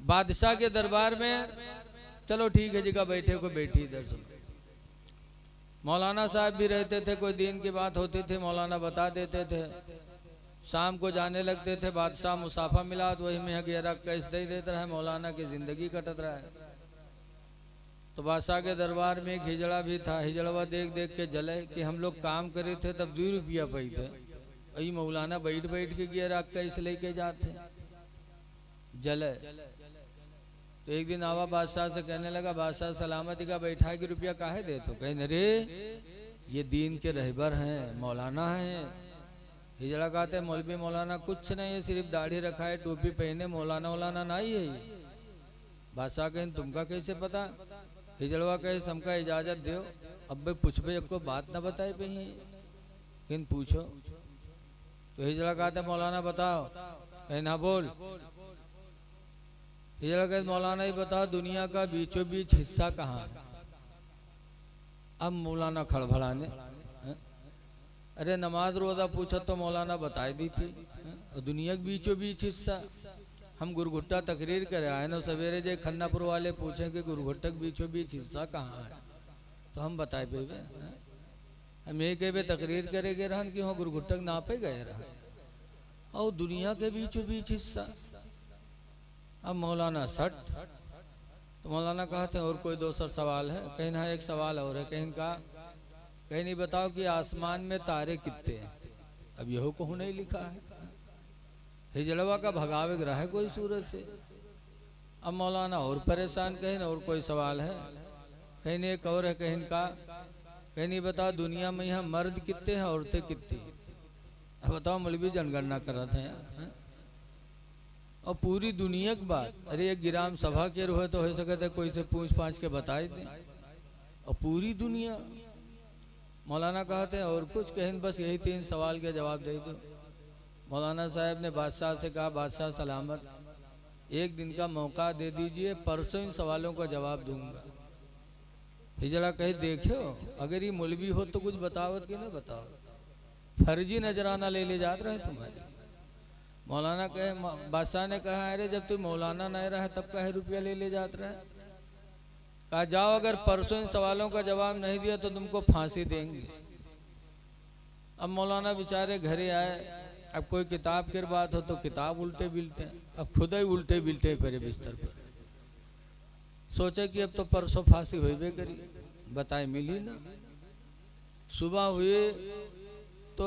बादशाह के दरबार में, चलो ठीक है जगह बैठे को बैठी इधर सुनो। मौलाना साहब भी रहते थे, कोई दिन की बात होती थी मौलाना बता देते थे। शाम को जाने लगते थे, बादशाह मुसाफा मिला तो वही में गहरा कैस दे देता रहा, मौलाना की जिंदगी कटत रहा है। तो बादशाह के दरबार में एक हिजड़ा भी था, हिजड़वा देख देख के जले कि हम लोग काम करे थे तब 2 रुपया पाई थे, वही मौलाना बैठ बैठ के गहरा कैस लेके जाते जले। तो एक दिन आवा बादशाह से कहने लगा, बादशाह सलामती का बैठा के रुपया काहे दे? तो कहे रे ये दीन के रहबर हैं, मौलाना हैं। हिजड़ा कहते मौलवी मौलाना कुछ नहीं है, सिर्फ दाढ़ी रखा है, टोपी पहने, मौलाना मौलाना नहीं है। बादशाह कहें तुमका कैसे पता? हिजड़वा कहे हमका इजाजत दो, अब भाई पूछबे को बात ना बताए पे किन पूछो। तो हिजड़ा कहते मौलाना बताओ, कहे ना बोल। हिजड़ा कहते मौलाना ही बताओ दुनिया का बीचों बीच हिस्सा कहाँ है? अब मौलाना खड़बड़ाने, अरे नमाज रोजा पूछा तो मौलाना बताई दी थी, और दुनिया के बीचों बीच हिस्सा हम गुरगुट्टा तकरीर करे आए ना सवेरे जे खन्नापुर वाले पूछे कि गुरगुट्टा के बीचों बीच हिस्सा कहाँ है, तो हम बताए पे हम ये कहे तकरीर करे गए रहन कि वहाँ गुरगुट्टा ना पे गए रहा, और दुनिया के बीचों बीच हिस्सा। अब मौलाना सट, तो मौलाना कहते हैं और कोई दूसरा सवाल है? कहीं ना एक सवाल और है, कहीं का कहीं नहीं बताओ कि आसमान में तारे कितने हैं? अब यहो कहूँ नहीं लिखा है, हिजड़वा का भगावे ग्रह है कोई सूरज से। अब मौलाना और परेशान, कहीं और कोई सवाल है? कहीं नहीं एक और है, कहीं का कहीं नहीं बताओ दुनिया में यहाँ मर्द कितने हैं औरतें कितनी? अब बताओ मौलवी जनगणना कर रहे थे और पूरी दुनिया की बात। अरे एक ग्राम सभा के रोहे तो हो सके थे कोई से पूछ पाछ के बताए दें, और पूरी दुनिया। मौलाना कहते हैं और कुछ कहें? बस यही 3 सवाल के जवाब दे दो। मौलाना साहब ने बादशाह से कहा, बादशाह सलामत, एक दिन का मौका दे दीजिए, परसों इन सवालों का जवाब दूंगा। हिजड़ा कहे देखो अगर ये मौलवी हो तो कुछ बतावत कि नहीं बताओ, फर्जी नजराना ले जाते रहे तुम्हारी। मौलाना कहे, बादशाह ने कहा अरे जब तू मौलाना नहीं रहा तब कहे रुपया ले जाते रहे? कहा जाओ अगर परसों इन सवालों का जवाब नहीं दिया तो तुमको फांसी देंगे। अब मौलाना बेचारे घरे आए, अब कोई किताब की बात हो तो किताब उल्टे बिल्टे, अब खुद ही उल्टे बिल्टे पड़े बिस्तर पर। सोचे कि अब तो परसों फांसी हुई करी, बताए मिली ना। सुबह हुए तो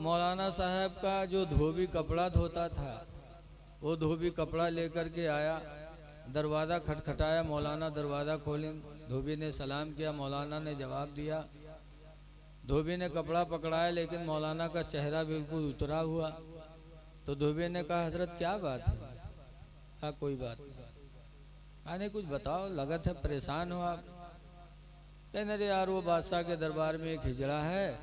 मौलाना साहब का जो धोबी कपड़ा धोता था वो धोबी कपड़ा लेकर के आया, दरवाज़ा खटखटाया, मौलाना दरवाज़ा खोले, धोबी ने सलाम किया, मौलाना ने जवाब दिया। धोबी ने कपड़ा पकड़ाया लेकिन मौलाना का चेहरा बिल्कुल उतरा हुआ। तो धोबी ने कहा हजरत क्या बात है? कहा कोई बात नहीं। नहीं कुछ बताओ, लगत है परेशान हो आप। कहने रे यार वो बादशाह के दरबार में एक हिजड़ा है,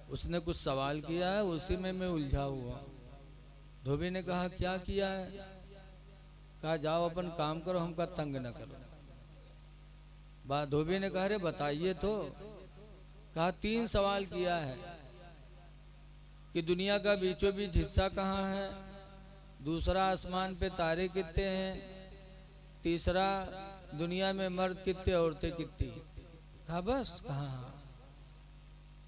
उसने कुछ सवाल किया है, उसी में मैं उलझा हुआ। धोबी ने कहा क्या किया है? कहा जाओ अपन काम करो, हमका तंग न करो। धोबी ने कहा रे बताइए तो। कहा 3 सवाल किया है कि दुनिया का बीचों बीच हिस्सा कहाँ है, दूसरा आसमान पे तारे कितने हैं, तीसरा दुनिया में मर्द कितने औरतें कितनी। कहा बस? कहा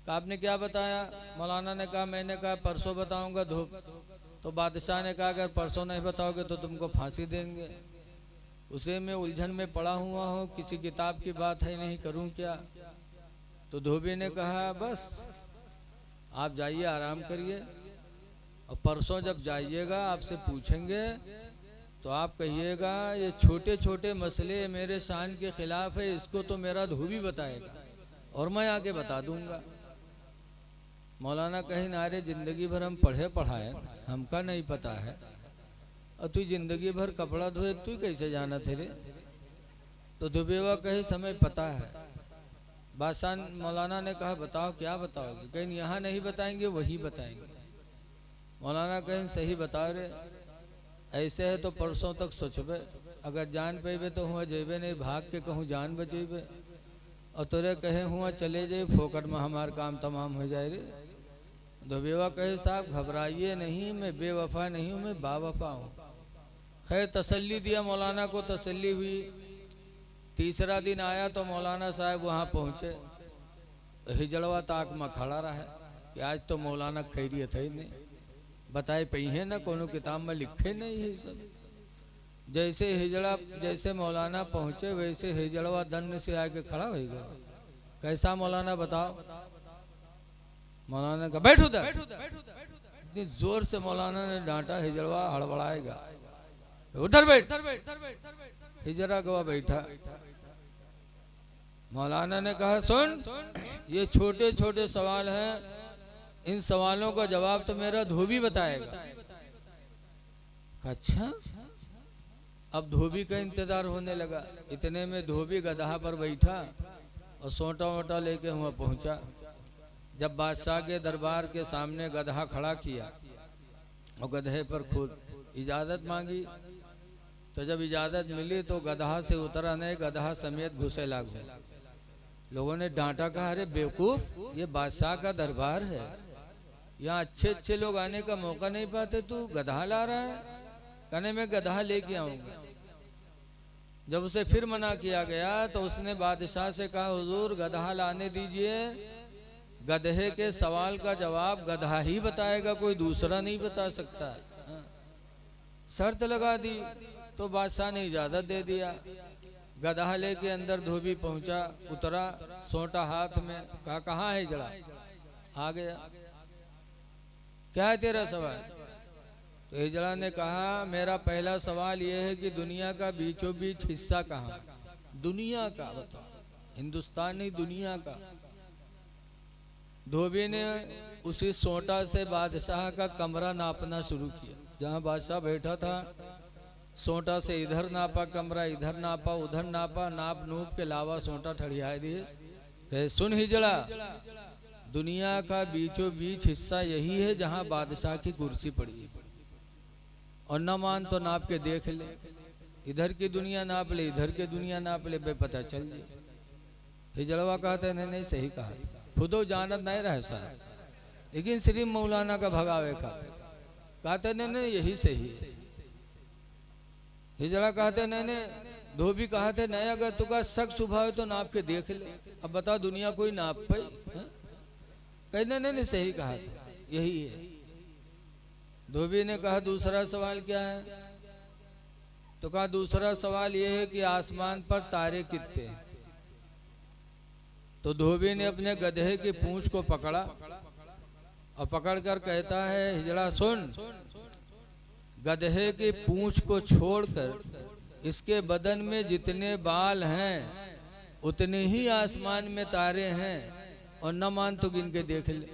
आपने क्या बताया? मौलाना ने कहा मैंने कहा परसों बताऊंगा तो बादशाह ने कहा अगर परसों नहीं बताओगे तो तुमको फांसी देंगे। उसे मैं उलझन में पड़ा हुआ हूँ, किसी किताब की बात है नहीं, करूँ क्या? तो धोबी ने कहा बस आप जाइए आराम करिए, और परसों जब जाइएगा आपसे पूछेंगे तो आप कहिएगा ये छोटे छोटे मसले मेरे शान के खिलाफ है, इसको तो मेरा धोबी बताएगा और मैं आके बता दूंगा। मौलाना कहीं नारे जिंदगी भर हम पढ़े पढ़ाए, हमका नहीं पता है, और तू जिंदगी भर कपड़ा धोए तू कैसे जाना थे रे? तो दुबेवा कहीं समय पता है। बादशाह मौलाना ने कहा बताओ क्या बताओगे? कहीं यहाँ नहीं बताएंगे वही बताएंगे। मौलाना कहीं सही बताओ रे, ऐसे है तो परसों तक सोचबे, अगर जान पेबे तो हुआ जेबे, नहीं भाग के कहूँ जान बचेबे, और तोरे कहे हुआ चले जाए फोकट में हमार काम तमाम हो जाए रे। धोबेवा कहे साहब घबराइए नहीं, मैं बेवफा नहीं हूँ, मैं बावफा हूँ। खैर तसल्ली दिया, मौलाना को तसल्ली हुई। तीसरा दिन आया तो मौलाना साहब वहाँ पहुँचे। हिजड़वा ताक में खड़ा रहा कि आज तो मौलाना खैरियत है नहीं, बताए पही है ना, कोनो किताब में लिखे नहीं है सब। जैसे हिजड़ा, जैसे मौलाना पहुँचे वैसे हिजड़वा दन्न से आके खड़ा हो गया। कैसा मौलाना बताओ? मौलाना का बैठ उधर। इतनी जोर से मौलाना ने डांटा, हिजड़वा हड़बड़ाएगा, उधर बैठ। हिजड़ा गवा बैठा। मौलाना ने कहा सुन, ये छोटे छोटे सवाल हैं, इन सवालों का जवाब तो मेरा धोबी बताएगा। अच्छा, अब धोबी का इंतजार होने लगा। इतने में धोबी गधा पर बैठा और सोटा वोटा लेके वहां पहुंचा। जब बादशाह के दरबार के सामने गधा खड़ा किया और गधे पर खुद इजाजत मांगी, तो जब इजाजत मिली तो गधा से उतरा नहीं, गधा समेत घुसे लागू। लोगों ने डांटा, कहा अरे बेवकूफ, ये बादशाह का दरबार है, यहाँ अच्छे अच्छे लोग आने का मौका नहीं पाते, तू गधा ला रहा है। कहने में गधा लेके आऊंगा। जब उसे फिर मना किया गया तो उसने बादशाह से कहा हुजूर गधा लाने दीजिए, गधे के सवाल का जवाब गधा ही बताएगा, कोई दूसरा नहीं बता सकता। शर्त लगा दी तो बादशाह ने इजाजत दे दिया। गधा लेके अंदर धोबी पहुंचा, उतरा, सोटा हाथ में, कहा कहाँ है जड़ा? आ गया। क्या है तेरा सवाल? तो हिजड़ा ने कहा मेरा पहला सवाल यह है कि दुनिया का बीचों बीच हिस्सा कहाँ? दुनिया का बताओ, हिंदुस्तान नहीं, दुनिया का। धोबी ने उसी सोटा से बादशाह का कमरा नापना शुरू किया। जहाँ बादशाह बैठा था, सोटा से इधर नापा कमरा, इधर नापा, उधर नापा, नाप नूप के लावा सोटा ठड़िया दिए। कहे सुन हिजड़ा, दुनिया का बीचों बीच हिस्सा यही है जहाँ बादशाह की कुर्सी पड़ी है, और न मान तो नाप के देख ले, इधर की दुनिया नाप ले, इधर की दुनिया नाप ले, बे पता चल जाए। हिजड़वा कहते नहीं नहीं सही कहा, खुदो जानत नहीं रहे साहब, लेकिन सिर्फ मौलाना का भगावे कहते नहीं नहीं यही सही है। हिजड़ा कहते नहीं नहीं, धोबी कहते नहीं अगर तुका शक सुबह हो तो नाप के देख ले, अब बता दुनिया कोई नाप पाई? कहने नहीं नहीं सही कहा था, यही है। धोबी ने कहा दूसरा सवाल क्या है? तो कहा दूसरा सवाल यह है कि आसमान पर तारे कितने हैं? तो धोबी ने अपने गधे की पूंछ को पकड़ा और पकड़कर कहता है हिजड़ा सुन, गधे की पूंछ को छोड़कर इसके बदन में जितने बाल हैं उतने ही आसमान में तारे हैं, और न मान तो गिन के देख ले।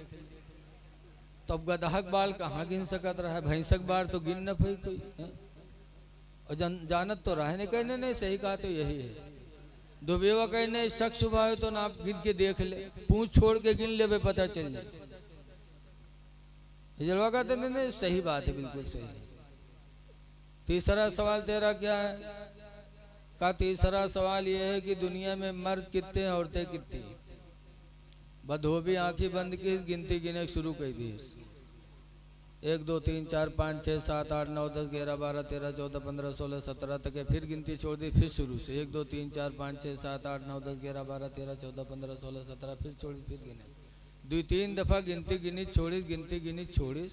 तो अब गदहक बाल कहाँ गिन सकत रहा है, भैंसक बाल तो गिन न पाई कोई है? और जानत तो रहा नहीं। कहने नहीं सही कहा तो यही है। दुबेवा कहने शख्स सुबह हो तो ना गिन के देख ले, पूंछ छोड़ के गिन ले, पता चल जाए। हिजड़वा कहते नहीं सही बात है, बिल्कुल सही है। तीसरा सवाल तेरा क्या है? का तीसरा सवाल यह है कि दुनिया में मर्द कितने हैं, औरतें कितनी हैं? बधोबी आंखें बंद की, गिनती गिने शुरू कर दी। 1 2 3 4 5 6 7 8 9 10 11 12 13 14 15 16 17 तक है। फिर गिनती छोड़ दी, फिर शुरू से 1 2 3 4 5 6 7 8 9 10 11 12 13 14 15 16 17 फिर छोड़ी, फिर गिने। 2-3 दफा गिनती गिनी छोड़ी, गिनती गिनी छोड़ी।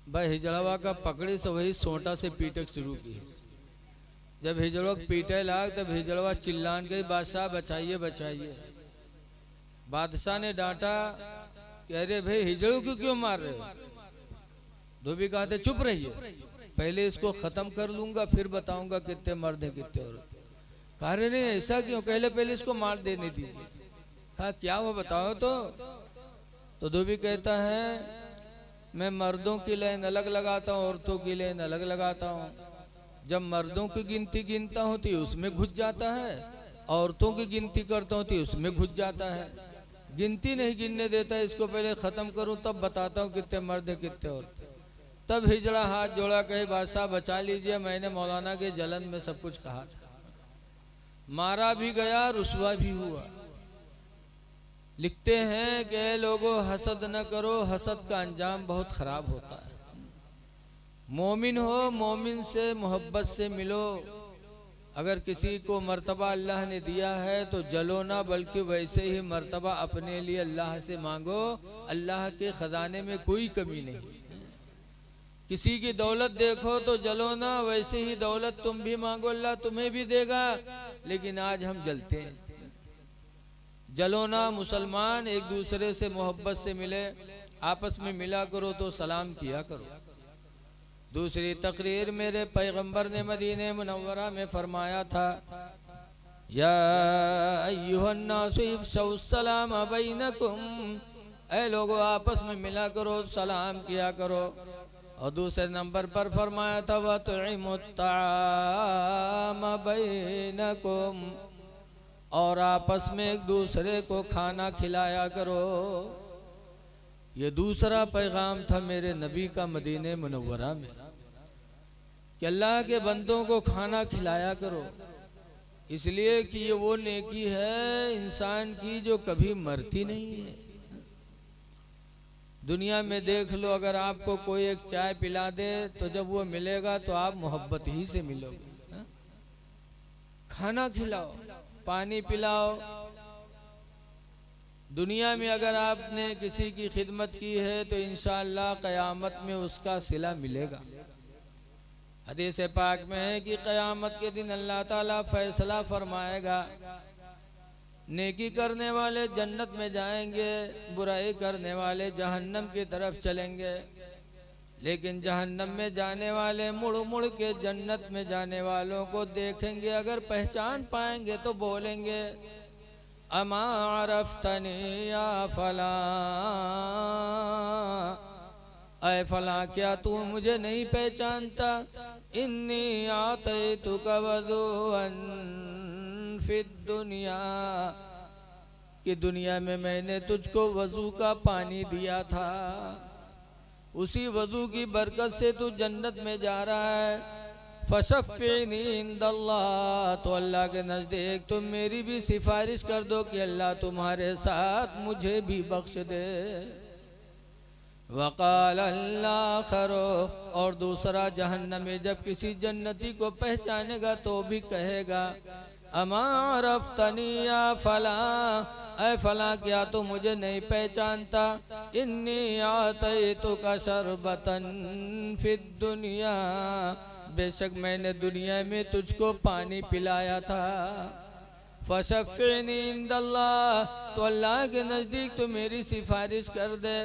भाई हिजड़वा का पकड़ी से वही सोटा से पीटक शुरू की। जब हिजड़वा पीटे लाग तब हिजड़वा चिल्लान गई बादशाह बचाइए बचाइए। बादशाह ने डांटा कि अरे भाई हिजड़ों को क्यों मार रहे हो? धोबी कहते चुप रहिए, पहले इसको खत्म कर लूंगा फिर बताऊंगा कितने मर्द हैं कितने औरत। कह रहे नहीं ऐसा क्यों? पहले इसको मार देने दीजिए। कहा क्या वो बताओ तो धोबी कहता है मैं मर्दों की लाइन अलग लगाता हूँ, औरतों की लाइन अलग लगाता हूँ। जब मर्दों की गिनती गिनता हूँ तो उसमें घुस जाता है, औरतों की गिनती करता हूँ तो उसमें घुस जाता है। गिनती नहीं गिनने देता, इसको पहले खत्म करूं तब बताता हूं कितने मर्द है कितने औरतें। तब हिजड़ा हाथ जोड़ा कहे बादशाह बचा लीजिए, मैंने मौलाना के जलन में सब कुछ कहा था। मारा भी गया, रुसवा भी हुआ। लिखते हैं कि लोगों हसद न करो, हसद का अंजाम बहुत खराब होता है। मोमिन हो, मोमिन से मोहब्बत से मिलो। अगर किसी को मर्तबा अल्लाह ने दिया है तो जलो ना, बल्कि वैसे ही मर्तबा अपने लिए अल्लाह से मांगो। अल्लाह के ख़जाने में कोई कमी नहीं। किसी की दौलत देखो तो जलो ना, वैसे ही दौलत तुम भी मांगो, अल्लाह तुम्हें भी देगा। लेकिन आज हम जलते हैं। जलो ना, मुसलमान एक दूसरे से मोहब्बत से मिले, आपस में मिला करो तो सलाम किया करो। दूसरी तकरीर मेरे पैगंबर ने मदीने मुनव्वरा में फरमाया था, या अय्युहन्नासु इफ्शौ सलाम बैनकुम, ऐ लोगों आपस में मिला करो, सलाम किया करो। और दूसरे नंबर पर फरमाया था, वतुइमुत ताम बैनकुम, और आपस में एक दूसरे को खाना खिलाया करो। ये दूसरा पैगाम था मेरे नबी का मदीने मुनव्वरा में कि अल्लाह के बंदों को खाना खिलाया करो, इसलिए कि ये वो नेकी है इंसान की जो कभी मरती नहीं है। दुनिया में देख लो, अगर आपको कोई एक चाय पिला दे तो जब वो मिलेगा तो आप मोहब्बत ही से मिलोगे। खाना खिलाओ, पानी पिलाओ। दुनिया में अगर आपने किसी की खिदमत की है तो इंशाअल्लाह क़यामत में उसका सिला मिलेगा। हदीस पाक में है कि क़यामत के दिन अल्लाह ताला फैसला फरमाएगा, नेकी करने वाले जन्नत में जाएंगे, बुराई करने वाले जहन्नम की तरफ चलेंगे। लेकिन जहन्नम में जाने वाले मुड़ मुड़ के जन्नत में जाने वालों को देखेंगे, अगर पहचान पाएंगे तो बोलेंगे, अमा अरफ्तनी या फला, ऐ फला क्या तू मुझे नहीं पहचानता। इन्नी आतैतुका वज़ूअन फिद दुनिया, कि दुनिया में मैंने तुझको वज़ू का पानी दिया था, उसी वज़ू की बरकत से तू जन्नत में जा रहा है। फशफ़िनी इंदल्लाह, तो अल्लाह के नज़दीक तुम मेरी भी सिफारिश कर दो कि अल्लाह तुम्हारे साथ मुझे भी बख्श दे। वक़ाल आख़रो, और दूसरा जहन्नमी जब किसी जन्नती को पहचानेगा तो भी कहेगा, अमा अरफ्तनी या फला, ऐ फला क्या तो मुझे नहीं पहचानता। इन्नी आतैतुका शरबतन फिद दुनिया, बेशक मैंने दुनिया में तुझको पानी पिलाया था। फशफ़िनी इंदल्लाह, तो अल्लाह के नज़दीक तो मेरी सिफारिश कर दे।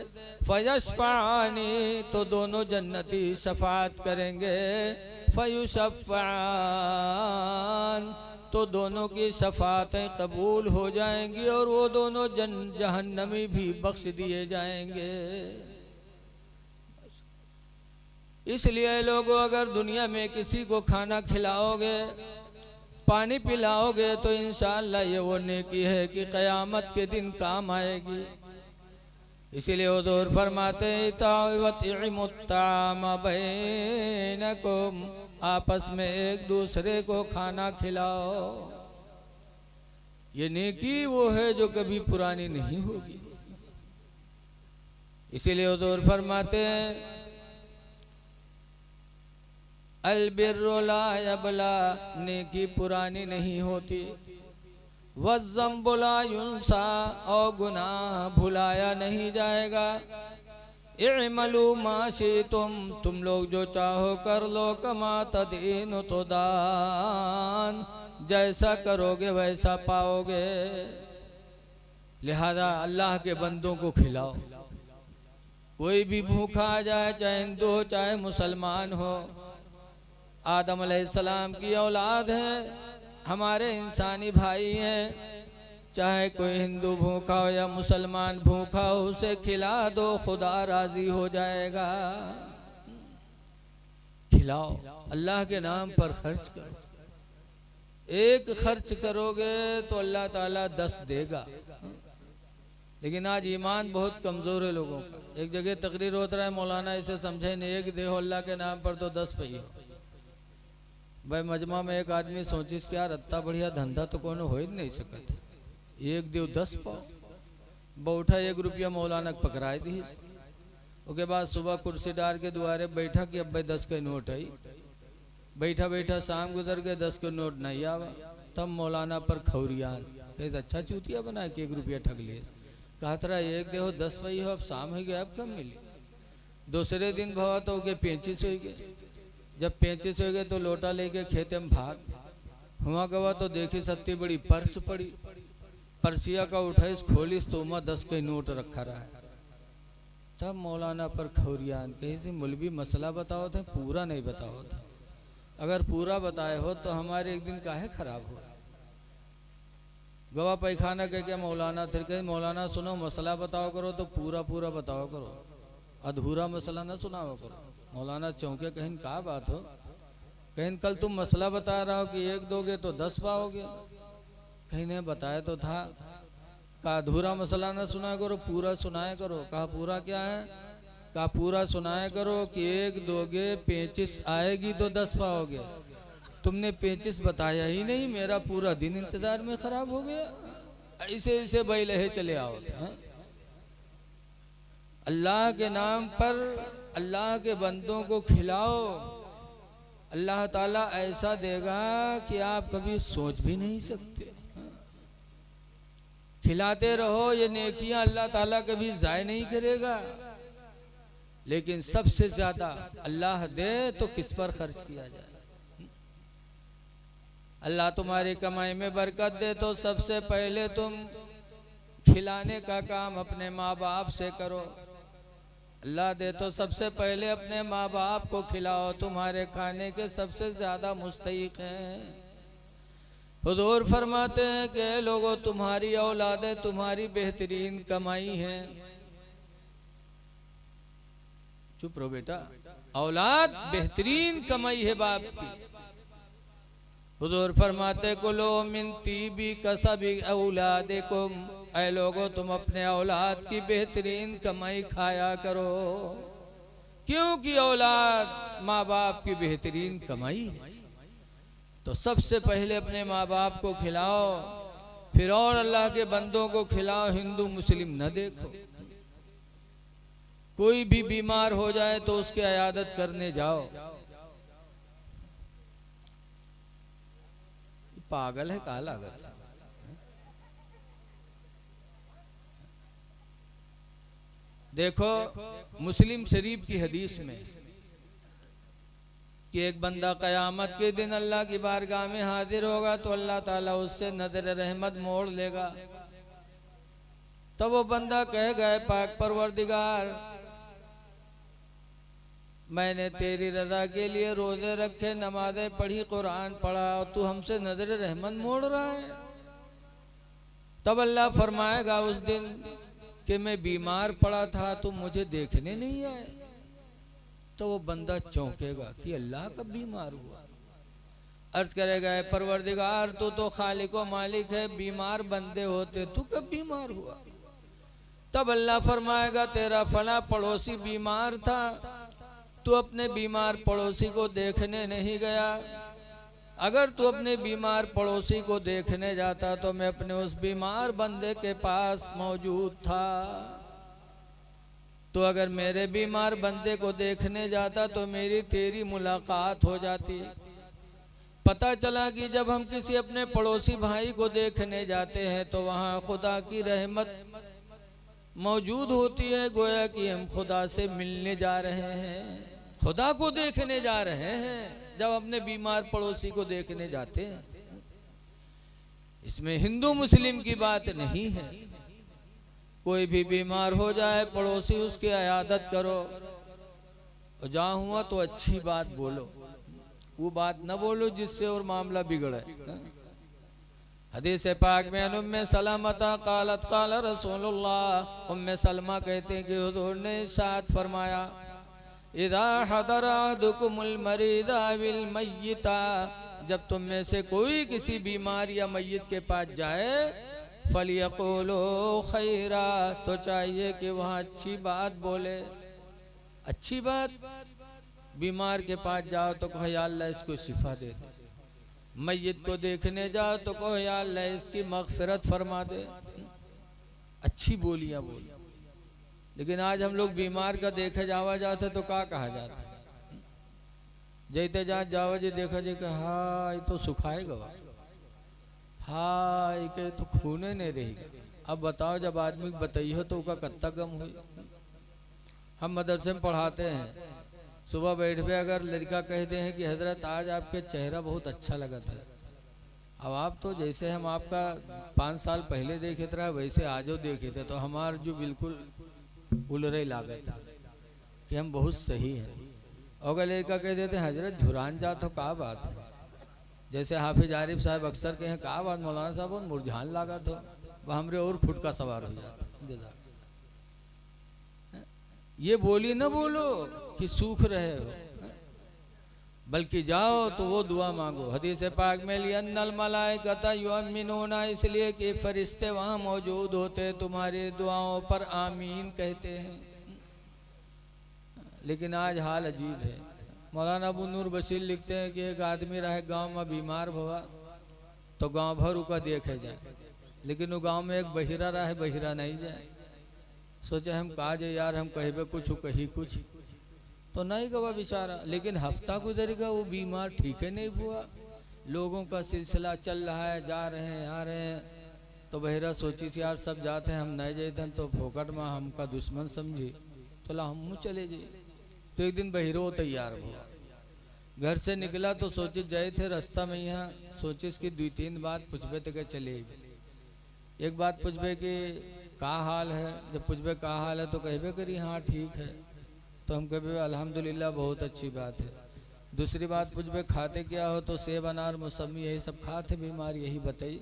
फयशफ़अनी, तो दोनों जन्नती शफ़ाअत करेंगे। फयुशफ़अन, तो दोनों की शफ़ाअतें कबूल हो जाएंगी और वो दोनों जहन्नमी भी बख्श दिए जाएंगे। इसलिए लोगों, अगर दुनिया में किसी को खाना खिलाओगे, पानी पिलाओगे तो इंशाअल्लाह ये वो नेकी है कि क़यामत के दिन काम आएगी। इसीलिए हुज़ूर फरमाते, इताअमुत ताम बैनकुम, आपस में एक दूसरे को खाना खिलाओ। ये नेकी वो है जो कभी पुरानी नहीं होगी। इसीलिए हुज़ूर फरमाते हैं, अलबिर्रु ला यबला, नेकी पुरानी नहीं होती। वज़्ज़म्बु ला युंसा, और गुनाह भुलाया नहीं जाएगा। इअमलू मा शिअ्तुम, तुम लोग जो चाहो कर लो। कमा तदीनु तुदान, जैसा करोगे वैसा पाओगे। लिहाजा अल्लाह के बंदों को खिलाओ। कोई भी भूखा आ जाए, चाहे हिंदू हो चाहे मुसलमान हो, आदम अलैहिस्सलाम की औलाद है, हमारे इंसानी भाई हैं। चाहे कोई हिंदू भूखा हो या मुसलमान भूखा हो, उसे खिला दो, खुदा राजी हो जाएगा। खिलाओ, अल्लाह के नाम पर खर्च करो। एक खर्च करोगे तो अल्लाह ताला 10 देगा। लेकिन आज ईमान बहुत कमज़ोर है लोगों का। एक जगह तकरीर होता है, मौलाना इसे समझे नहीं, एक देहो अल्लाह के नाम पर तो 10 पहिए। भाई मजमा में एक आदमी सोचिस कि यार इतना बढ़िया धंधा तो कौन हो ही नहीं सकता। एक देव 10 पाओ, बैठा 1 रुपया मौलाना पकड़ाए दी। उसके बाद सुबह कुर्सी डाल के दुआरे बैठा कि अब भाई 10 के नोट आई। बैठा बैठा शाम गुजर के 10 के नोट नहीं आवा। तब मौलाना पर खौरियान कहे अच्छा चूतिया बना के 1 रुपया ठग लिए। कहा तरा एक देखो 10 वही हो, अब शाम हो गया, अब कब मिली। दूसरे दिन भवा तो के 35 हो गए। जब 35 हो गए तो लोटा लेके खेते में भाग हुआ गवा तो देखी सत्ती बड़ी पर्स पड़ी। पर्सिया का उठाइस खोलिस तो उमा 10 के नोट रखा रहा है। तब मौलाना पर खौरियान कहीं से मौलवी मसला बताओ थे, पूरा नहीं बताओ थे। अगर पूरा बताए हो तो हमारे एक दिन काहे खराब हो। गवा पैखाना कह के मौलाना फिर कहे मौलाना सुनो मसला बताओ करो तो पूरा पूरा बताओ करो, अधूरा मसला ना सुनाओ करो। मौलाना चौंके कहीं क्या बात हो। कहीं कल तुम मसला बता रहा हो कि 1 दोगे तो 10 पाओगे। कहीं ने बताया तो था। कहा अधूरा मसला ना सुनाया करो, पूरा सुनाया करो। कहा पूरा क्या है। कहा पूरा सुनाया करो कि 1 दोगे 35 आएगी तो 10 पाओगे। तुमने 35 बताया ही नहीं, मेरा पूरा दिन इंतजार में खराब हो गया। ऐसे ऐसे बैलहे चले आओ। अल्लाह के नाम पर अल्लाह के बंदों को खिलाओ, अल्लाह ताला ऐसा देगा कि आप कभी सोच भी नहीं सकते। खिलाते रहो, ये नेकियां अल्लाह ताला कभी जाय नहीं करेगा। लेकिन सबसे ज्यादा अल्लाह दे तो किस पर खर्च किया जाए। अल्लाह तुम्हारी कमाई में बरकत दे तो सबसे पहले तुम खिलाने का काम अपने माँ बाप से करो। अल्लाह दे तो सबसे पहले अपने माँ बाप को खिलाओ, तुम्हारे खाने के सबसे ज्यादा मुस्तहिक हैं। हुजूर फरमाते हैं कि लोगों तुम्हारी औलादें तुम्हारी बेहतरीन कमाई है। चुप रहो बेटा, औलाद बेहतरीन कमाई है बाप की। हुजूर फरमाते कुलो मिन तीबी कसबी औलादिकुम, ऐ लोगों तुम अपने औलाद की बेहतरीन कमाई खाया करो, क्योंकि औलाद माँ बाप की बेहतरीन कमाई है। तो सबसे पहले अपने माँ बाप को खिलाओ, फिर और अल्लाह के बंदों को खिलाओ। हिंदू मुस्लिम न देखो। कोई भी बीमार हो जाए तो उसकी इयादत करने जाओ। पागल है का लागत। देखो मुस्लिम शरीफ की हदीस में कि एक बंदा कयामत के दिन अल्लाह की बारगाह में हाजिर होगा तो अल्लाह ताला उससे नजर रहमत मोड़ लेगा। तब वो बंदा कह गए पाक परवरदिगार, मैंने तेरी रजा के लिए रोजे रखे, नमाजें पढ़ी, कुरान पढ़ा और तू हमसे नजर रहमत मोड़ रहा है। तब अल्लाह फरमाएगा उस दिन कि मैं बीमार पड़ा था, तुम मुझे देखने नहीं आए। तो वो बंदा चौंकेगा कि अल्लाह कब बीमार हुआ। अर्ज करेगा परवरदिगार तू तो खालिको मालिक है, बीमार बंदे होते, तू कब बीमार हुआ। तब अल्लाह फरमाएगा तेरा फला पड़ोसी बीमार था, तू अपने बीमार पड़ोसी को देखने नहीं गया। अगर तू अपने बीमार पड़ोसी को देखने जाता तो मैं अपने उस बीमार बंदे के पास मौजूद था। तो अगर मेरे बीमार बंदे को देखने जाता तो मेरी तेरी मुलाकात हो जाती। पता चला कि जब हम किसी अपने पड़ोसी भाई को देखने जाते हैं तो वहाँ खुदा की रहमत मौजूद होती है, गोया कि हम खुदा से मिलने जा रहे हैं, खुदा को देखने जा रहे हैं जब अपने बीमार पड़ोसी को देखने जाते हैं। इसमें हिंदू मुस्लिम की बात नहीं है। कोई भी बीमार हो जाए पड़ोसी उसकी इयादत करो, और जहाँ हुआ तो अच्छी बात बोलो, वो बात न बोलो जिससे और मामला बिगड़े। हदीस पाक में उम्मे सलामता कालत काल रसूलुल्लाह, उम्मे सलमा कहते हैं कि हुजूर ने इरशाद फरमाया इदा हदरा दुकुमुल मरीदा विल मय्यिता, जब तुम में से कोई किसी बीमार या मय्यत के पास जाए फलियक़ूलू खैरा, तो चाहिए कि वहाँ अच्छी बात बोले। अच्छी बात, बीमार के पास जाओ तो कहो या अल्लाह इसको शिफा दे दे, मय्यत को देखने जाओ तो कहो या अल्लाह इसकी मग़फ़िरत फरमा दे। अच्छी बोलियां बोलो, लेकिन आज हम लोग बीमार का देखे जावा जाते तो क्या कहा जाता, जैते जा जावा जी देखा जी कि हाँ ये तो सुखाएगा, हाँ ये तो खूने नहीं रहेगा। अब बताओ जब आदमी को बताइए तो उसका कत्ता गम हुई। हम मदरसे में पढ़ाते हैं, सुबह बैठ पे अगर लड़का कहते हैं कि हजरत आज आपके चेहरा बहुत अच्छा लगा था, अब आप तो जैसे हम आपका 5 साल पहले देखे थे वैसे आजो देखे थे, तो हमार जो बिल्कुल उलरे लागत है कि हम बहुत सही हैं। अगर लड़का कह देते हजरत झुरान जा तो क्या बात है, जैसे हाफिज आरिफ साहब अक्सर कहें क्या बात मौलाना साहब वो मुरझान लागा तो वह हमरे और फुट का सवार हो जाता। ये बोली न बोलो कि सूख रहे हो, बल्कि जाओ तो वो दुआ मांगो। हदीस पाक में लियन्नल मलाइकता युअम्मिनूना, इसलिए कि फरिश्ते वहाँ मौजूद होते तुम्हारी दुआओं पर आमीन कहते हैं। लेकिन आज हाल अजीब है। मौलाना अबू नूर बशीर लिखते हैं कि एक आदमी रहे गांव में बीमार हुआ तो गांव भर उका देखे जाए, लेकिन वो गांव में एक बहिरा रहे, बहिरा नहीं जाए। सोचे हम कहा जाए यार, हम कहीं कुछ कही कुछ तो नहीं गवा बेचारा। लेकिन हफ्ता गुजरेगा वो बीमार ठीक है नहीं हुआ, लोगों का सिलसिला चल रहा है, जा रहे हैं आ रहे हैं। तो बहिरा सोची थी यार सब जाते हैं हम नहीं जाते हम तो फोकट में हमका दुश्मन समझी, तो ला हम चले जाए। तो एक दिन बहिरो तैयार हुआ, घर से निकला तो सोचे जाए थे रास्ता में यहाँ सोचे कि 2-3 बात पूछबे तो चले। एक बात पूछबे कि का हाल है, जब पूछबे का हाल है तो कहबे करी हाँ ठीक है, तो हम कहबे अल्हम्दुलिल्लाह बहुत अच्छी बात है। दूसरी बात पूछबे खाते क्या हो, तो सेब अनार मौसमी यही सब खाते बीमार यही बताइए,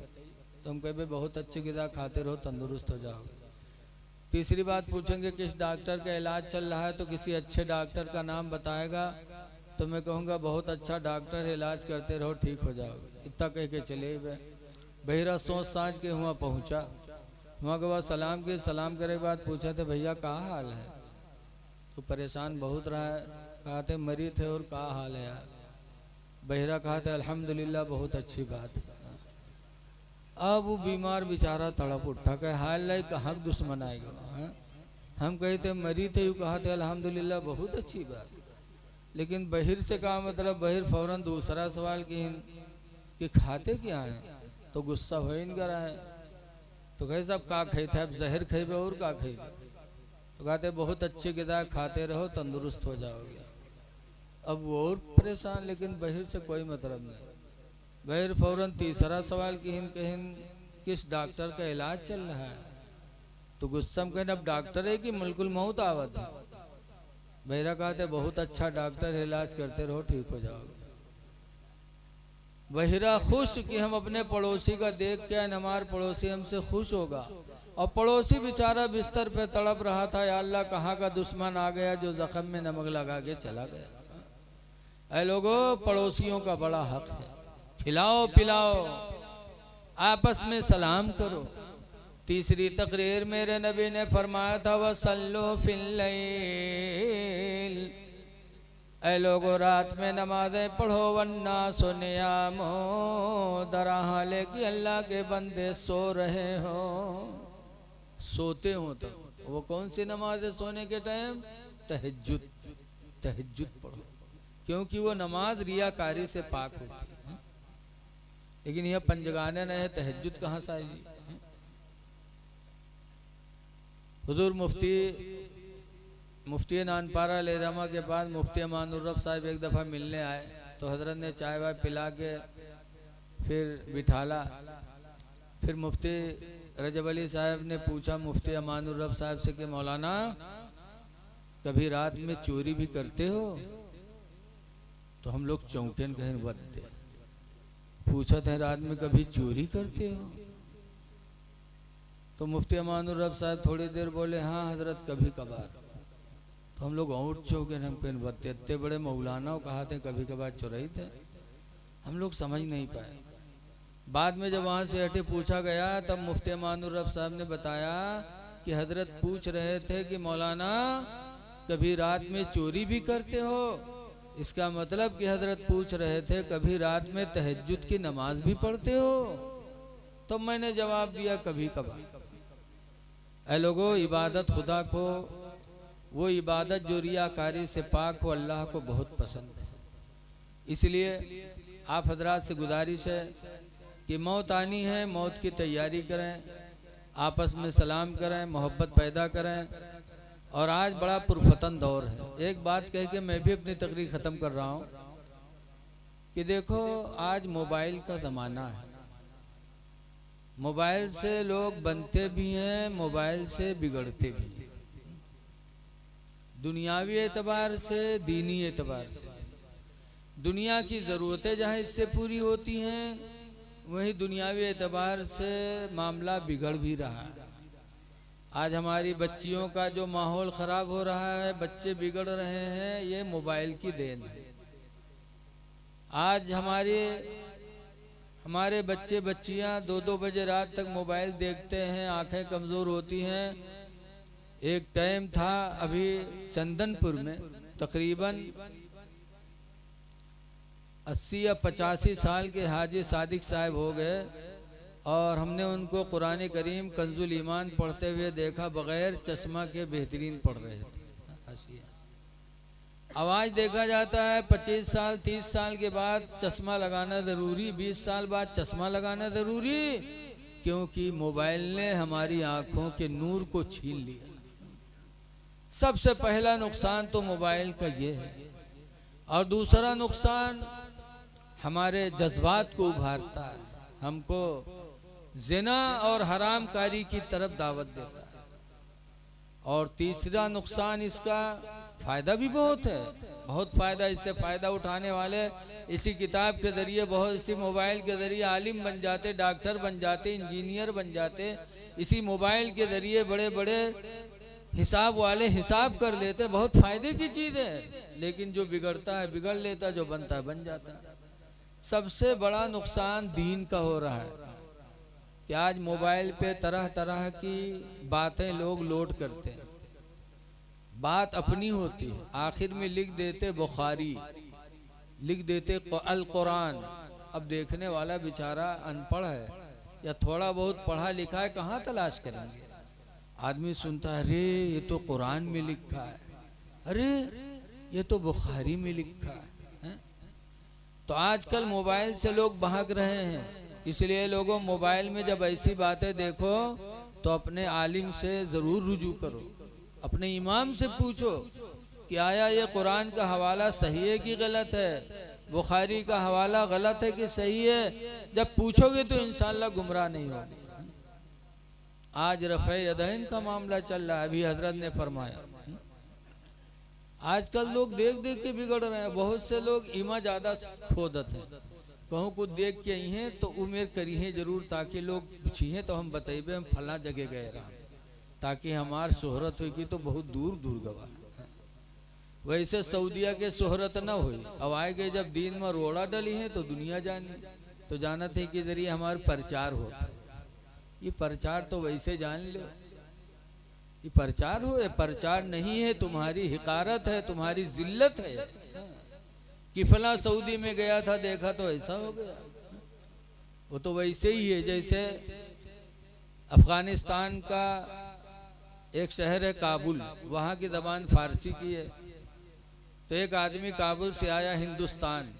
तो हम कहबे बहुत अच्छी गिदा खाते रहो तंदुरुस्त हो जाओगे। तीसरी बात पूछेंगे किस डॉक्टर का इलाज चल रहा है, तो किसी अच्छे डॉक्टर का नाम बताएगा तो मैं कहूँगा बहुत अच्छा डॉक्टर इलाज करते रहो ठीक हो जाओगे। इतना कह के चले गए। बहिरा सोच साँझ के वहाँ पहुँचा, वहाँ के बाद सलाम के सलाम करे के बाद पूछा थे भैया क्या हाल है, तो परेशान बहुत रहा है, कहा थे मरी थे और क्या हाल है यार। बहिरा कहा थे अल्हम्दुलिल्लाह बहुत अच्छी बात है। अब वो बीमार बेचारा तड़प उठा, कहे हाल लाई कहाँ दुश्मन आएगा। हम कहे थे मरी थे, यू कहा थे अल्हम्दुलिल्लाह बहुत अच्छी बात। लेकिन बहिर से कहा मतलब बहिर फौरन दूसरा सवाल कि खाते क्या हैं, तो गुस्सा हो ही नहीं करा है। तो कहे साहब का खाई थे, आप जहर खेबे और का खेबे, तो कहते बहुत अच्छी गिदा खाते रहो तंदुरुस्त हो जाओगे। अब वो और परेशान, लेकिन बहिर से कोई मतलब नहीं। बहिर फौरन तीसरा सवाल कि किस डॉक्टर का इलाज चल रहा है, तो गुस्सा में कहना अब डॉक्टर है कि मुल्कुल मौत आवत है। बहिरा कहते बहुत अच्छा डॉक्टर इलाज करते रहो ठीक हो जाओगे। बहिरा खुश कि हम अपने पड़ोसी का देख के हमारे पड़ोसी हमसे खुश होगा, और पड़ोसी बेचारा बिस्तर पे तड़प रहा था, या अल्लाह कहाँ का दुश्मन आ गया जो जख्म में नमक लगा के चला गया। ऐ लोगों पड़ोसियों का बड़ा हक है, खिलाओ पिलाओ आपस में सलाम करो। तीसरी तकरीर मेरे नबी ने फरमाया था वसल्लो फिल लैल, ऐ लोगों रात में नमाजें पढ़ो वन्ना सुनियामो, दरा हाले कि अल्लाह के बंदे सो रहे हो, सोते हो। तो वो कौन सी नमाज है सोने के टाइम, तहज्जुद। तहज्जुद पढ़ो, क्योंकि वो नमाज रियाकारी से पाक होती है। लेकिन यह पंजगाने नहीं है, तहज्जुद कहाँ से आएगी। हुजूर मुफ्ती नानपारा लेरामा के बाद मुफ्ती अमानुर्रब साहब एक दफ़ा मिलने आए, तो हजरत ने चाय वाय पिला के फिर बिठाला। फिर मुफ्ती रजब अली साहब ने पूछा मुफ्ती अमानुर्रब साहब से कि मौलाना कभी रात में चोरी भी करते हो, तो हम लोग चौंके कहें बदते। पूछा था रात में कभी चोरी करते हो, तो मुफ्ती अमानुर्रब साहब थोड़ी देर बोले हाँ हजरत कभी कभार। तो हम लोग और चौके हम कहें बदते, इतने बड़े मौलाना कहा थे कभी कभार चुराई थे, हम लोग समझ नहीं पाए। बाद में जब वहाँ से हटे पूछा गया तब मुफ्ती अमानुर्रब साहब ने बताया कि हजरत पूछ रहे थे कि मौलाना कभी रात में चोरी भी करते हो, इसका मतलब कि हजरत पूछ रहे थे कभी रात में तहज्जुद की नमाज भी पढ़ते हो। तो मैंने जवाब दिया कभी कभार। ऐ लोगों इबादत खुदा को वो इबादत जो रियाकारी से पाक हो अल्लाह को बहुत पसंद है। इसलिए आप हजरात से गुजारिश है कि मौत आनी है, मौत की तैयारी करें, आपस में सलाम करें, मोहब्बत पैदा करें। और आज बड़ा पुरफतन दौर है। एक बात कह के मैं भी अपनी तकरीर ख़त्म कर रहा हूँ कि देखो आज मोबाइल का ज़माना है। मोबाइल से लोग बनते भी हैं, मोबाइल से बिगड़ते भी हैं, दुनियावी एतबार से, दीनी एतबार से। दुनिया की ज़रूरतें जहाँ इससे पूरी होती हैं, वहीं दुनियावी एतबार से मामला बिगड़ भी रहा है। आज हमारी बच्चियों का जो माहौल ख़राब हो रहा है, बच्चे बिगड़ रहे हैं, ये मोबाइल की देन है। आज हमारे बच्चे बच्चियां 2-2 बजे रात तक मोबाइल देखते हैं, आंखें कमज़ोर होती हैं। एक टाइम था अभी चंदनपुर में तकरीबन 80 या 85 साल के हाजी सादिक साहब हो गए और हमने उनको कुरान करीम कंजुल ईमान पढ़ते हुए देखा, बग़ैर चश्मा के बेहतरीन पढ़ रहे थे। अब आज देखा जाता है 25 साल 30 साल के बाद चश्मा लगाना ज़रूरी, 20 साल बाद चश्मा लगाना ज़रूरी, क्योंकि मोबाइल ने हमारी आँखों के नूर को छीन लिया। सबसे पहला नुकसान तो मोबाइल का ये है। और दूसरा नुकसान हमारे जज्बात को उभारता है, हमको ज़िना और हरामकारी की तरफ दावत देता है। और तीसरा नुकसान इसका फ़ायदा भी बहुत है, बहुत फ़ायदा। इससे फ़ायदा उठाने वाले इसी किताब के ज़रिए, बहुत इसी मोबाइल के ज़रिए आलिम बन जाते, डॉक्टर बन जाते, इंजीनियर बन जाते। इसी मोबाइल के ज़रिए बड़े बड़े हिसाब वाले हिसाब कर लेते। बहुत फ़ायदे की चीज़ है, लेकिन जो बिगड़ता है बिगड़ लेता, जो बनता है बन जाता है। सबसे बड़ा नुकसान दीन का हो रहा है कि आज मोबाइल पे तरह तरह की बातें लोग लोड करते हैं। बात अपनी होती है, आखिर में लिख देते बुखारी, लिख देते अल कुरान। अब देखने वाला बेचारा अनपढ़ है या थोड़ा बहुत पढ़ा लिखा है, कहाँ तलाश करेंगे। आदमी सुनता है, अरे ये तो कुरान में लिखा है, अरे ये तो बुखारी में लिखा है। तो आजकल मोबाइल से लोग भाग रहे हैं। इसलिए लोगों, मोबाइल में जब ऐसी बातें देखो तो अपने आलिम से ज़रूर रुजू करो, अपने इमाम से पूछो कि आया ये कुरान का हवाला सही है कि गलत है, बुखारी का हवाला गलत है कि सही है। जब पूछोगे तो इंशाअल्लाह गुमराह नहीं होगे। आज रफ़े यदैन का मामला चल रहा है, अभी हजरत ने फरमाया। आजकल लोग देख देख के बिगड़ रहे हैं। बहुत से लोग ईमा ज़्यादा खोदत हैं, कहूँ कुछ देख के आई हैं तो उम्र करी है जरूर, ताकि लोग पूछिए तो हम बतेबे हम फला जगह गए रहा, ताकि हमार शोहरत होगी तो बहुत दूर दूर गवा। वैसे सऊदिया के शोहरत न हुई, अब आए गए जब दीन में रोड़ा डली है तो दुनिया जानी, तो जाना थे कि जरिए हमारा प्रचार होता। ये प्रचार तो वैसे जान लो, ये प्रचार हो, ये प्रचार नहीं है, तुम्हारी हिकारत है, तुम्हारी जिल्लत है कि फला सऊदी में गया था, देखा तो ऐसा हो गया। वो तो वैसे ही है जैसे अफगानिस्तान का एक शहर है काबुल, वहाँ की ज़बान फारसी की है। तो एक आदमी काबुल से आया हिंदुस्तान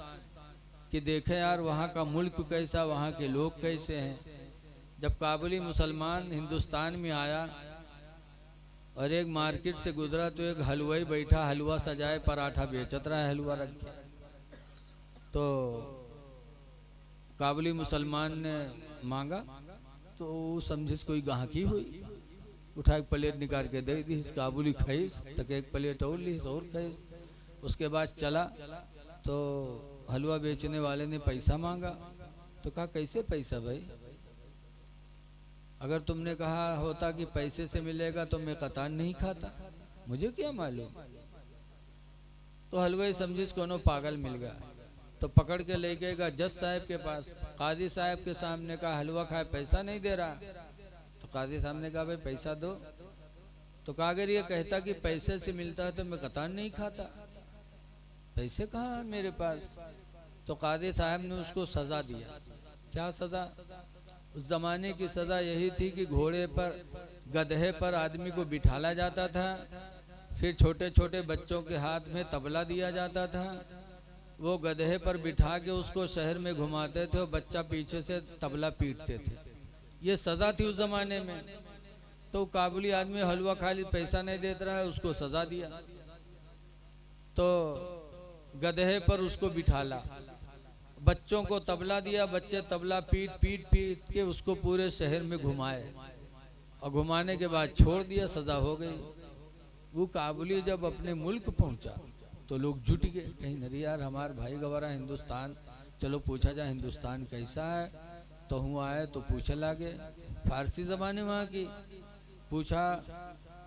कि देखे यार वहाँ का मुल्क कैसा, वहाँ के लोग कैसे हैं। जब काबुली मुसलमान हिंदुस्तान में आया और एक मार्केट से गुजरा तो एक हलवाई बैठा, हलवा सजाए पराठा बेचत रहा है, हलवा रख के। तो काबुली मुसलमान ने मांगा तो समझिस कोई गाहकी हुई, उठा एक प्लेट निकाल के दे दी, काबुली खैस तक एक प्लेट और ली और खैस। उसके बाद चला तो हलवा बेचने वाले ने पैसा मांगा, तो कहा कैसे पैसा भाई, अगर तुमने कहा होता कि पैसे से मिलेगा तो मैं कतान नहीं खाता, मुझे क्या मालूम। तो हलवाई समझिस कोनो पागल मिल गया, तो पकड़ के ले गएगा जज साहब के पास। काजी साहब के सामने कहा हलवा खाए पैसा नहीं दे रहा, तो काजी साहब ने कहा भाई पैसा दो। तो कहा अगर ये कहता कि पैसे से मिलता है तो मैं कतान नहीं खाता, पैसे कहाँ मेरे पास। तो काजी साहब ने उसको सजा दिया। क्या सजा? उस जमाने की सजा यही थी कि घोड़े पर, गधे पर आदमी को बिठाला जाता था, फिर छोटे छोटे बच्चों के हाथ में तबला दिया जाता था, वो गधे पर बिठा के उसको शहर में घुमाते थे और बच्चा पीछे से तबला पीटते थे। ये सज़ा थी उस ज़माने में। तो काबुली आदमी हलवा खाली पैसा नहीं देता रहा है, उसको सज़ा दिया, तो गधे पर उसको बिठाला, बच्चों को तबला दिया, बच्चे तबला पीट पीट पीट के उसको पूरे शहर में घुमाए और घुमाने के बाद छोड़ दिया, सज़ा हो गई। वो काबुली जब अपने मुल्क पहुंचा तो लोग जुट गए, कहीं नहीं यार हमारे भाई गवारा हिंदुस्तान, चलो पूछा जाए हिंदुस्तान कैसा है। तो हुआ आए तो पूछे लागे, फारसी ज़बान वहाँ की, पूछा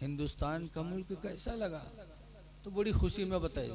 हिंदुस्तान का मुल्क कैसा लगा। तो बड़ी खुशी में बताइए,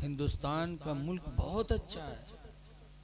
हिंदुस्तान का मुल्क बहुत अच्छा है,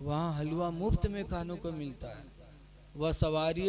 वहाँ हलवा मुफ्त में खानों को मिलता है, वह सवारी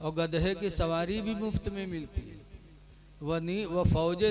और गधे की सवारी भी मुफ्त में मिलती है, वह फौजे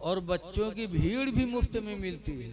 और बच्चों की भीड़ भी मुफ्त में मिलती है,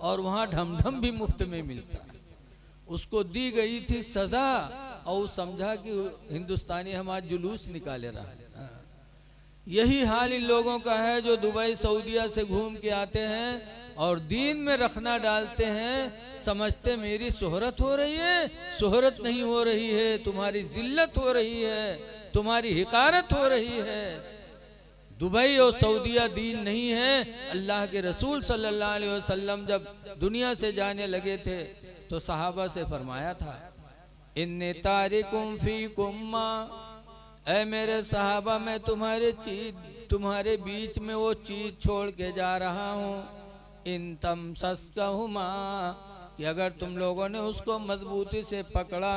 और वहाँ ढम ढम भी मुफ्त में मिलता है। उसको दी गई थी सजा और समझा कि हिंदुस्तानी हमारा जुलूस निकाले रहा है। यही हाल इन लोगों का है जो दुबई सऊदिया से घूम के आते हैं और दीन में रखना डालते हैं, समझते मेरी शोहरत हो रही है। शोहरत नहीं हो रही है, तुम्हारी जिल्लत हो रही है, तुम्हारी हिकारत हो रही है। दुबई और सऊदिया दीन नहीं है। अल्लाह के रसूल सल्लल्लाहु अलैहि वसल्लम जब दुनिया से जाने लगे थे तो सहाबा से फरमाया था, इन्ने तारिकुम फीकुम मा, ऐ मेरे सहाबा मैं तुम्हारे बीच में वो चीज छोड़ के जा रहा हूँ, इन तम सस्कहुमा, कि अगर तुम लोगों ने उसको मजबूती से पकड़ा,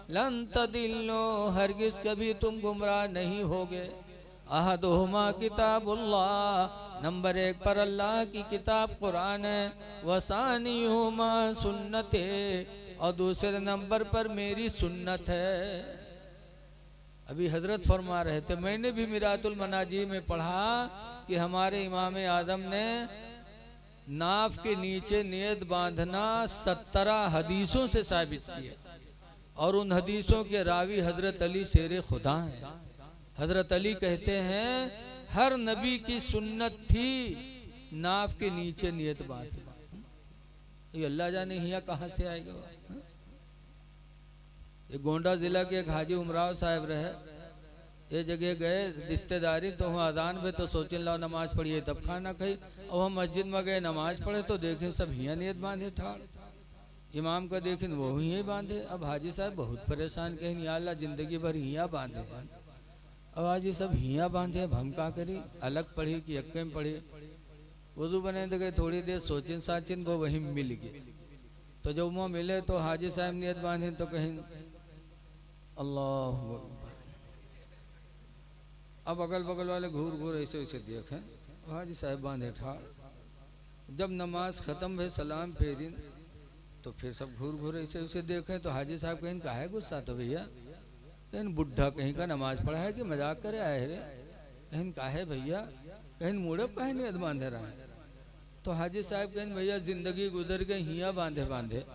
लन तदिल्लो, हरगिज कभी तुम गुमराह नहीं होगे। अहदुहुमा किताबुल्लाह, नंबर 1 पर अल्लाह की किताब कुरान है, वसानियुमा सुन्नते, और दूसरे नंबर पर मेरी सुन्नत है। अभी हजरत फरमा रहे थे, मैंने भी मिरातुल मनाजी में पढ़ा कि हमारे इमाम आदम ने नाफ के नीचे नियत बांधना 17 हदीसों से साबित किया, और उन हदीसों के रावी हजरत अली शेर खुदा हैं। हजरत अली कहते हैं हर नबी की सुन्नत थी नाफ के नीचे नियत बांधना। ये अल्लाह जाने यहाँ कहाँ से आएगा। ये गोंडा जिला के एक हाजी उमराव साहब रहे, ये जगह गए रिश्तेदारी, तो वहाँ अजान में तो सोचे लो नमाज पढ़िए तब खाना खाई, और वहाँ मस्जिद में गए नमाज पढ़े तो देखें सब हियाँ नियत बांधे ठाड़, इमाम का देखें वो ही बांधे। अब हाजी साहब बहुत परेशान, कहीं या अल्लाह जिंदगी भर हियाँ बांधे हैं, अब हाजी सब हियाँ बांधे, अब हम क्या करी, अलग पढ़ी कि यक्के में पढ़ी। वजू बने तो गए, थोड़ी देर सोचिन साचिन, वो वहीं मिल गए। तो जब वहाँ मिले तो हाजी साहब नियत बांधे तो कहीं अल्लाह, अब अगल बगल वाले घूर घूर ऐसे वैसे देखें, हाजी साहब बांधे ठाड़। जब नमाज ख़त्म भे सलाम फेरिन तो फिर सब घूर घूर ऐसे वैसे देखें, तो हाजी साहब कहीं काहे गुस्सा तो भैया, कहीं बुढ़ा कहीं का नमाज पढ़ा है कि मजाक करे आए रे, कहीं काहे भैया, कहीं मुड़े पहने बांधे रहा है। तो हाजी साहब कहीं भैया जिंदगी गुजर गई हियाँ बांधे बांधे,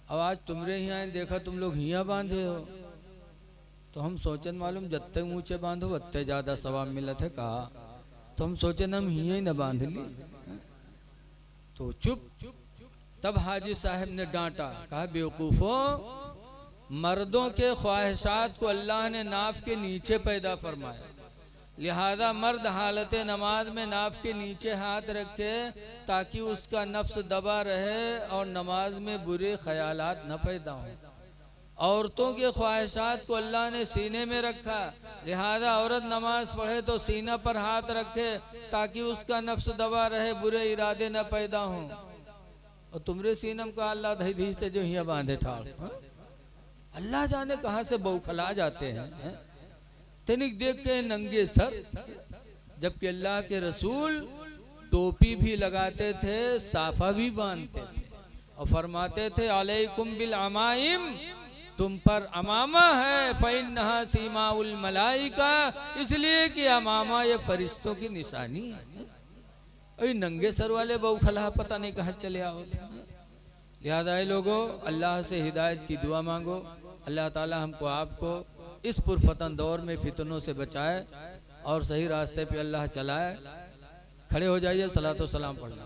अब आज तुमरे यहाँ देखा तुम लोग हियाँ बांधे हो, तो हम सोचन मालूम जत्ते ऊंचे बांधो उतने ज्यादा सवाब मिलत है कहा, तो हम सोचन हम हियाँ ही न बांध ली, तो चुप। तब हाजी साहब ने डांटा, कहा बेवकूफो, मर्दों के ख्वाहिशात को अल्लाह ने नाफ के नीचे पैदा फरमाया, लिहाजा मर्द हालत नमाज में नाफ के नीचे हाथ रखे ताकि उसका नफ्स दबा रहे और नमाज में बुरे ख्यालात न पैदा हों। औरतों के ख्वाहिशात को अल्लाह ने सीने में रखा, लिहाजा औरत नमाज पढ़े तो सीना पर हाथ रखे ताकि उसका नफ्स दबा रहे, बुरे इरादे न पैदा हों। और तुमरे सीनम का अल्लाह धई से जो यहाँ बांधे ठाड़, अल्लाह जाने कहाँ से बौखला जाते हैं। तनिक देख के नंगे सर, जबकि अल्लाह के रसूल टोपी भी लगाते थे, साफा भी बांधते थे और फरमाते थे अलैकुम बिल अमाइम, तुम पर अमामा है, फ़इन्नहा सीमाउल मलाइका, इसलिए कि अमामा ये फरिश्तों की निशानी है। अरे नंगे सर वाले बहू खला पता नहीं कहाँ चले आओ थे। लिहाजा लोगों अल्लाह से हिदायत की दुआ मांगो, अल्लाह ताला हमको आपको इस पुरफतन दौर में फितनों से बचाए और सही रास्ते पे अल्लाह चलाए। खड़े हो जाइए, सलातो सलाम पढ़ना।